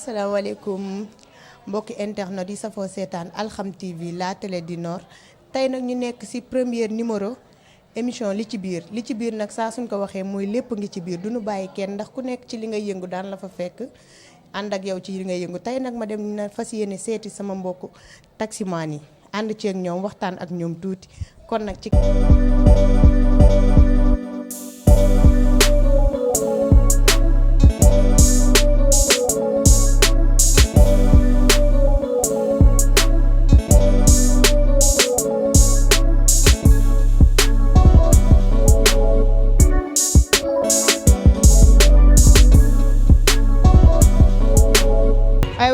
asalaamaaleykum mbokki internet yi safoo seetaan Alxam TV la télé du Nord tey nag ñu nekk ci premier numéro émission li ci biir nag saa suñ ko waxee mooy lépp ngi ci biir duñu bàyyi kenn ndax ku nekk ci li nga yëngu daan la fa fekk ànd ak yow ci li nga yëngu tey nag ma dem na fas yéene seeti sama mbokku taximaan yi ànd ci ak ñoom waxtaan ak ñoom tuuti kon nag ci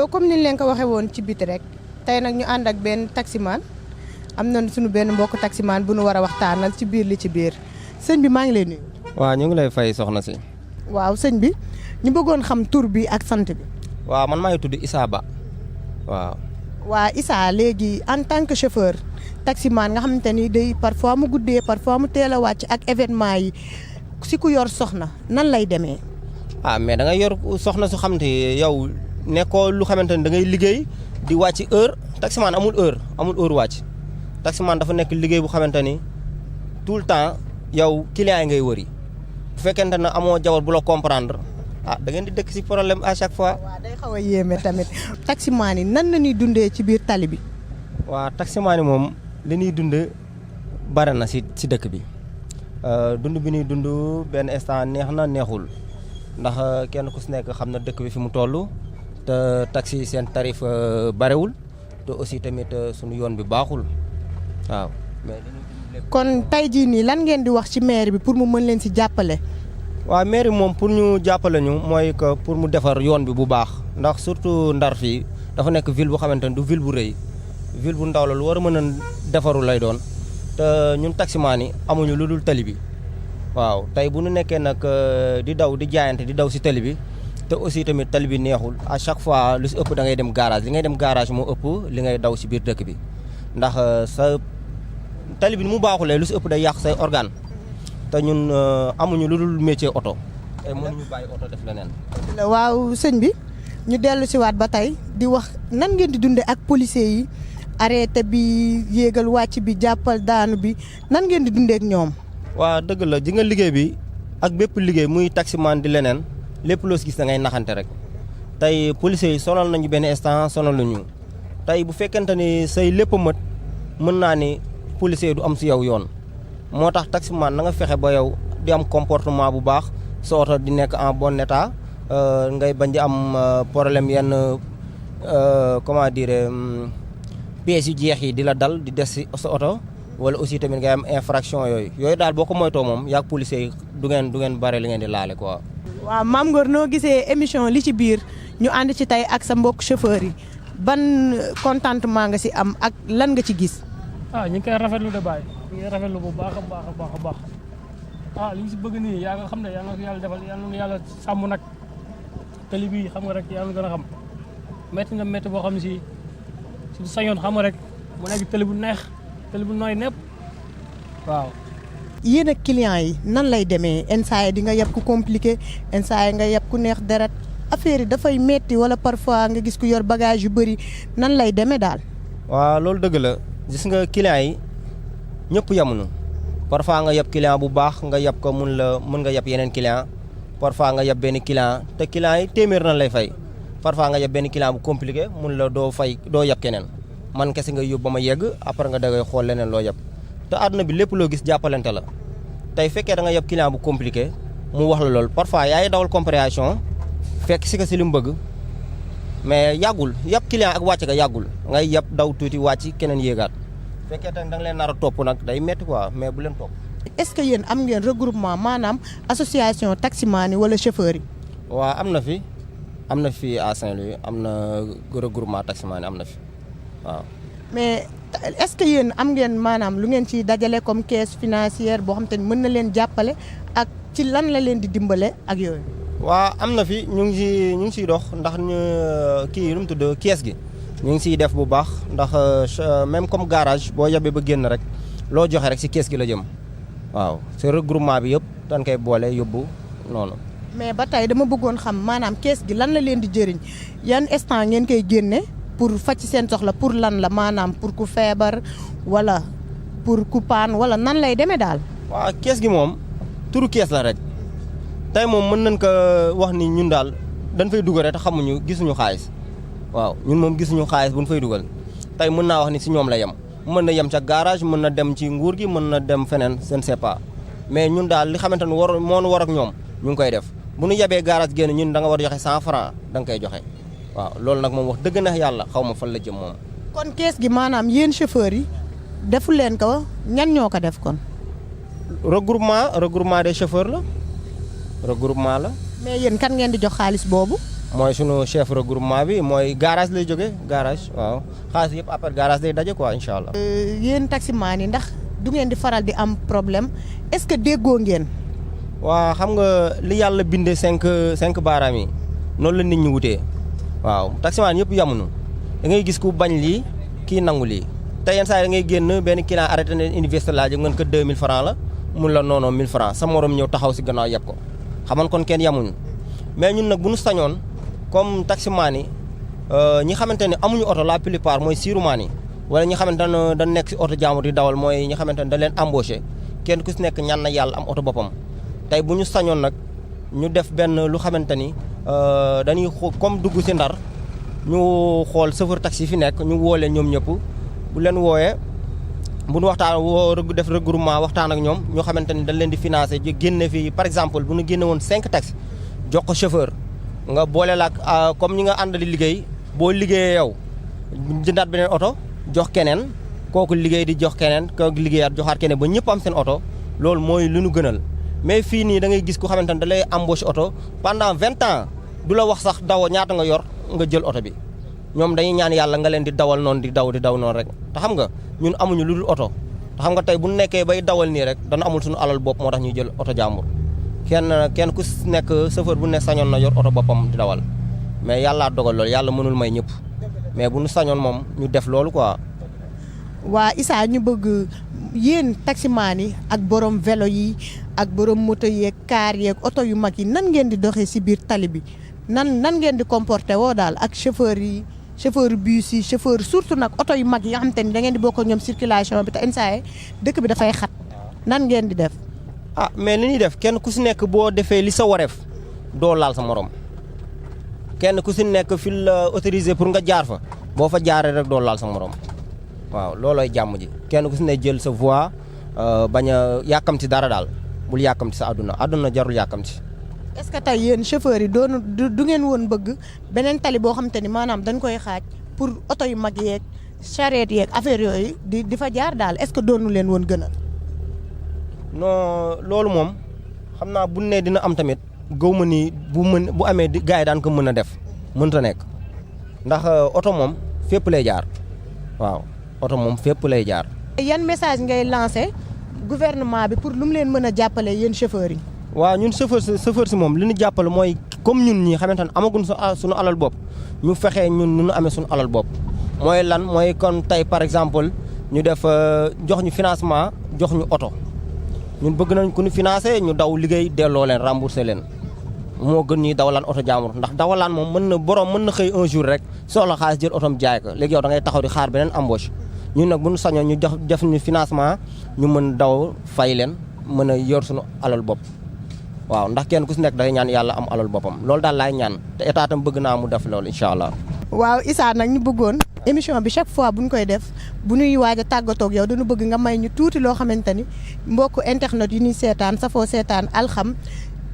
comme niñ leen ko waxee woon ci biti rek tey nag ñu ànd ak benn taximaan am na suñu benn mbokk taximaan bu nu war a waxtaanal ci biir li ci biir sëñ bi maa ngi lay nuyu. waaw ñu ngi lay fay soxna si. waaw sëñ bi ñu bëggoon xam tur bi ak sant bi. waaw man maa ngi tudd Issa Ba waaw. waa Issa léegi en tant que chauffeur taximaan nga xamante ni day parfois mu guddee parfois mu teel a wàcc ak événement yi si ku yor soxna nan lay demee. mais da ngay yor soxna su xam te yow. nekkoo lu xamante ni da ngay liggéey di wàcc heure taximaan amul heure wàcc taximaan dafa nekk liggéey bu xamante ni tout le temps yow client yi ngay wëri bu fekkente ne amoo jabar bu la comprendre da ngeen di dëkk ci problème à chaque fois. waaw day xaw a yéeme tamit. taximaan yi nan la ñuy dundee ci biir tali bi. waaw taximaan yi moom li ñuy dund bare na ci dëkk bi dund bi ñuy dund benn instant neex na neexul ndax kenn ku ci nekk xam na dëkk bi fi mu toll. te taxi seen tarif barewul te aussi tamit suñu yoon bi baaxul waaw. kon tey jii nii lan ngeen di wax ci maire bi pour mu mën leen ci jàppale. waaw maire bi moom pour ñu jàppale ñu mooy que pour mu defar yoon bi bu baax ndax surtout Ndar fii dafa nekk ville bu xamante ne du ville bu rëy ville bu ndaw la lu war a mën a defaru lay doon te ñun taximaan yi amuñu lu dul tali bi waaw tey bu ñu nekkee nag di daw di jaayante di daw ci tali bi. te aussi tamit tali bi neexul à chaque fois lu si ëpp da ngay dem garage li ngay dem garage moo ëpp li ngay daw si biir dëkk bi ndax sa tali bi mu baaxulee lu si ëpp day yàq say organe te ñun amuñu lu dul métier oto te mënuñu bàyyi oto def leneen. waaw sëñ bi ñu dellu si waat ba tey di wax nan ngeen di dundee ak policiers yi arrêté bi yéegal wàcc bi jàppal daanu bi nan ngeen di dundee ak ñoom. waaw dëgg la ji nga liggéey bi ak bépp liggéey muy taximan di leneen. lépp loo si gis da ngay naxante rek tey policiers yi sonal nañu benn instant sonal nañu tey bu fekkente ni say lépp mët mën naa ni policier du am si yow yoon moo tax taximan na nga fexe ba yow di am comportement bu baax sa oto di nekk en bon état ngay bañ di am problème yenn comment dire pièces yu jeex yi di la dal di des si sa oto wala aussi tamit ngay am infraction yooyu daal boo ko moytoo moom yaag policiers yi du ngeen bare li ngeen di laale quoi. waaw Mame Ngor noo gisee émission li ci biir ñu ànd ci tey ak sa mbokk chauffeur yi ban contentement nga ci am ak lan nga ci gis. ñu ngi koy rafetlu de baay ñu ngi rafetlu bu baax a baax li ñu ci bëgg nii yaa nga xam ne yaa nga yàlla defal yàlla sàmm nag tali bii xam nga rek yaa nga gën a xam métti na métti boo xam ne si sañoon xam nga rek mu nekk tali bu neex tali bu nooy nepp waaw. yéen ak clients yi nan lay demee instant di nga yeb ku compliqué instant nga yeb ku neex deret affaire yi dafay metti wala parfois nga gis ku yor bagage yu bëri nan lay demee daal. waaw loolu dëgg la gis nga clients yi ñëpp yemuñu parfois nga yeb client bu baax nga yeb ko mën nga yeb yeneen client parfois nga yeb benn client te client yi téeméer na lay fay parfois nga yeb benn client bu compliqué mun la doo yeb keneen man kese nga yóbbu ba ma yegg après nga dangay xool leneen loo yeb. te àdduna bi lépp loo gis jàppalante la tey fekkee da nga yeb client bu compliqué mu wax la loolu parfois yaay dawal compréhension fekk si ko si li mu bëgg mais yàggul yeb client ak wàcc ga yàggul ngay yeb daw tuuti wàcc keneen yéegaat fekkee tamit da nga leen nar a topp nag day metti quoi mais bu leen topp. est-ce que yéen am ngeen regroupement maanaam association taximan yi wala chauffeur yi. waaw am na fi à Saint-Louis am na regroupement taximan yi am na fi waaw. mais est-ce que yéen am ngeen maanaam lu ngeen ci dajale comme caisse financière boo xam te ni mën na leen jàppale ak ci lan la leen di dimbale ak yooyu. waaw am na fi ñu ngi siy dox ndax kii lu mu tudd kees gi ñu ngi siy def bu baax ndax même comme garage boo yebee ba génn rek loo joxe rek si kees gi la jëm waaw c'est regroupement bi yëpp dañ koy boole yóbbu noonu. mais ba tey dama bëggoon xam maanaam kees gi lan la leen di jëriñ yan instant ngeen koy génne pour faj ci seen soxla pour lan la maanaam pour ku feebar wala pour ku paan wala nan lay demee daal. waaw kees gi moom turu kees la rek tey moom mën nañ ko wax ni ñun daal dañ fay dugal rek te xamuñu gisuñu xaalis waaw ñun moom gisuñu xaalis bu ñu fay dugal tey mën naa wax ni si ñoom la yem mën na yem ca garage mën na dem ci nguur gi mën na dem feneen je ne sais pas mais ñun daal li xamante ne moo nu war ak ñoom ñu ngi koy def bu ñu yebee garage génn ñun da nga war a joxe 100 francs da nga koy joxe waaw loolu nag moom wax dëgg na yàlla xaw ma fan la jëm moom. kon kees gi maanaam yéen chauffeurs yi defu leen ko ñan ñoo ko def kon. regroupement des chauffeurs la regroupement la. mais yéen kan ngeen di jox xaalis boobu. mooy sunu chef regroupement bi mooy garage lay jóge garage waaw xaalis yëpp après garage day daje quoi incha allah. yéen taximaan yi ndax du ngeen di faral di am problème est-ce que déggoo ngeen. waaw xam nga li yàlla bindee cinq baaraam yi noonu la nit ñi wutee waaw taximaan yëpp yamuñu da ngay gis ku bañ lii kii nangu lii te yenn saa yi da ngay génn benn client arrêté na université laaj ngeen ko 2000 francs la mun la noonoo 1000 francs sa morom ñëw taxaw si gannaaw yeb ko xaman kon kenn yamuñu mais ñun nag bu ñu sañoon comme taximaan yi ñi xamante ne amuñu oto la plupart mooy siirumaan yi wala ñi xamante ne dañ nekk si oto jaamur di dawal mooy ñi xamante ne dañ leen embauché kenn ku si nekk ñaan na yàlla am oto boppam tey bu ñu sañoon nag ñu def benn lu xamante ni dañuy comme dugg si Ndar ñu xool chauffeur taxi fi nekk ñu woo leen ñoom ñëpp bu leen wooyee bu ñu waxtaan def regroupement waxtaan ak ñoom ñoo xamante ni dañ leen di financé génne fi par exemple bu ñu génne woon 5 taxi jox ko chauffeur nga boole la ak comme ñi nga àndali liggéey boo liggéeyee yow jëndaat beneen oto jox keneen kooku liggéey di jox keneen kooku liggéeyaat joxaat keneen ba ñëpp am seen oto loolu mooy lu ñu gënal mais fii nii da ngay gis ku xamante ne da lay embauché oto pendant 20 ans du la wax sax daw ñaata nga yor nga jël oto bi ñoom dañuy ñaan yàlla nga leen di dawal noonu di daw noonu rek te xam nga ñun amuñu lu dul oto te xam nga tey bu nekkee bay dawal nii rek dana amul suñu alal bopp moo tax ñuy jël oto jàmbur kenn ku nekk chauffeur bu ne sañoon na yor oto boppam di dawal mais yàllaa dogal loolu yàlla mënul may ñëpp mais bu ñu sañoon moom ñu def loolu quoi. waa Issa ñu bëgg yéen taximaan yi ak borom vélo yi ak borom moto yeeg car yeeg oto yu mag yi nan ngeen di doxee si biir tali bi nan ngeen di comporté woo daal ak chauffeur yi chauffeur bus yi chauffeur surtout nag oto yu mag yi nga xamante ni da ngeen di bokk ak ñoom circulation bi te instant dëkk bi dafay xat nan ngeen di def. ah mais li ñuy def kenn ku si nekk boo defee li sa wareef doo laal sa morom kenn ku si nekk fi la autorisé pour nga jaar fa boo fa jaaree rek doo laal sa morom waaw loolooy jàmm ji kenn ku si ne jël sa voie bañ a yàkkamti dara daal bul yàkkamti sa àdduna jarul yàkkamti. est-ce que tey yéen chauffeurs yi du ngeen woon bëgg beneen tali boo xamante ni maanaam dañ koy xaaj pour oto yu mag yeeg charrette yeeg affaire yooyu di fa jaar daal est-ce que doonu leen woon gënal. non loolu moom xam naa bu ne dina am tamit gaw ma ni bu amee gars yi daan ko mën a def mënta nekk ndax oto moom fépp lay jaar waaw oto moom fépp lay jaar. yan message ngay lancé gouvernement bi pour lu mu leen mën a jàppale yéen chauffeurs yi. waaw ñun chauffeur si moom li ñu jàppale mooy comme ñun ñii xamante ne amaguñ suñu alal bopp ñu fexe ñun nu ñu amee suñu alal bopp mooy lan mooy kon tey par exemple ñu def jox ñu financement jox ñu oto. ñun bëgg nañ ku ñu financé ñu daw liggéey delloo leen remboursé leen moo gën ñuy dawalaan oto jaamur ndax dawalaan moom mën na xëy un jour rek soxla xaalis jël otom jaay ko léegi yow da ngay taxaw di xaar beneen embauche ñun nag bu ñu sañoon ñu def ñu financement ñu mën daw fay leen mën a yor suñu alal bopp waaw ndax kenn ku si nekk day ñaan yàlla am alal boppam loolu daal laay ñaan te état tam bëgg naa mu def loolu incha allah. waaw Issa nag ñu bëggoon émission bi chaque fois bu ñu koy def bu ñuy waaj a tàggatoog yow dañu bëgg nga may ñu tuuti loo xamante ni mbokku internet yi ñuy seetaan safoo seetaan Alxam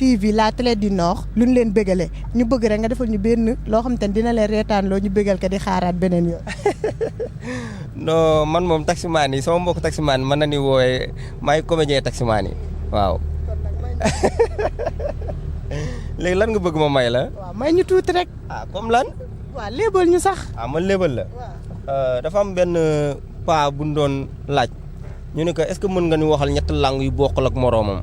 TV la télé du Nord lu ñu leen bégalee ñu bëgg rek nga defal ñu benn loo xamante ni dina leen reetaan loo ñu bégal ko di xaaraat beneen yoon. non man moom taximaan yi sama mbokku taximaan yi mën na ni woowee maay comédien taximaan yi waaw. léegi lan nga bëgg ma may la. waaw may ñu tuuti rek. ah comme lan. waaw léebal ñu sax. ah man léebal la. dafa am benn paa bu ñu doon laaj ñu ne ko est-ce que mën nga ñu waxal ñetti langue yu bokkul ak moroomam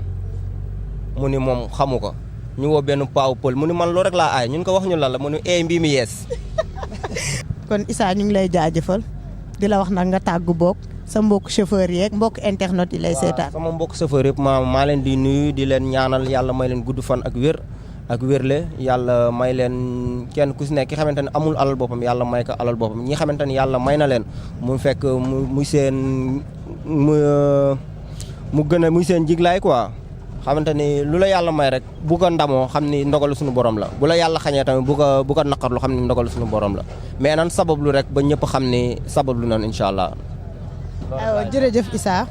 mu ni moom xamu ko ñu woo benn paawu pël mu ni man loolu rek laa aay ñun ko wax ñu lan la mu ni mbii mi yees. kon Issa ñu ngi lay jaajëfal di la wax nag nga tàggu boog sa mbokk chauffeur yeeg mbokk internet yi lay seetaan. sama mbokk chauffeur yëpp maa leen di nuyu di leen ñaanal yàlla may leen gudd fan ak wér ak wérle yàlla may leen kenn ku si nekk ki xamante ne amul alal boppam yàlla may ko alal boppam ñi xamante ne yàlla may na leen mu fekk muy seen mu gën a muy seen jiglaay quoi xamante ni lu la yàlla may rek bu ko ndamoo xam ni ndogalu suñu borom la bu la yàlla xañee tamit bu ko naqarlu xam ni ndogalu suñu borom la mais nan sabablu rek ba ñëpp xam ni sabablu nan incha allah. waaw jërëjëf Issa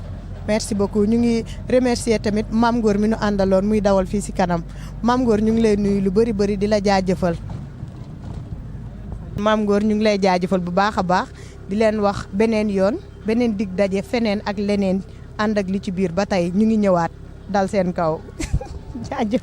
merci beaucoup ñu ngi remercier tamit Mame Ngor mi nu àndaloon muy dawal fii si kanam Mame Ngor ñu ngi lay nuyu lu bëri di la jaajëfal. Mame Ngor ñu ngi lay jaajëfal bu baax a baax di leen wax beneen yoon beneen dig daje feneen ak leneen ànd ak li ci biir ba tey ñu ngi ñëwaat dal seen kaw jaajëf.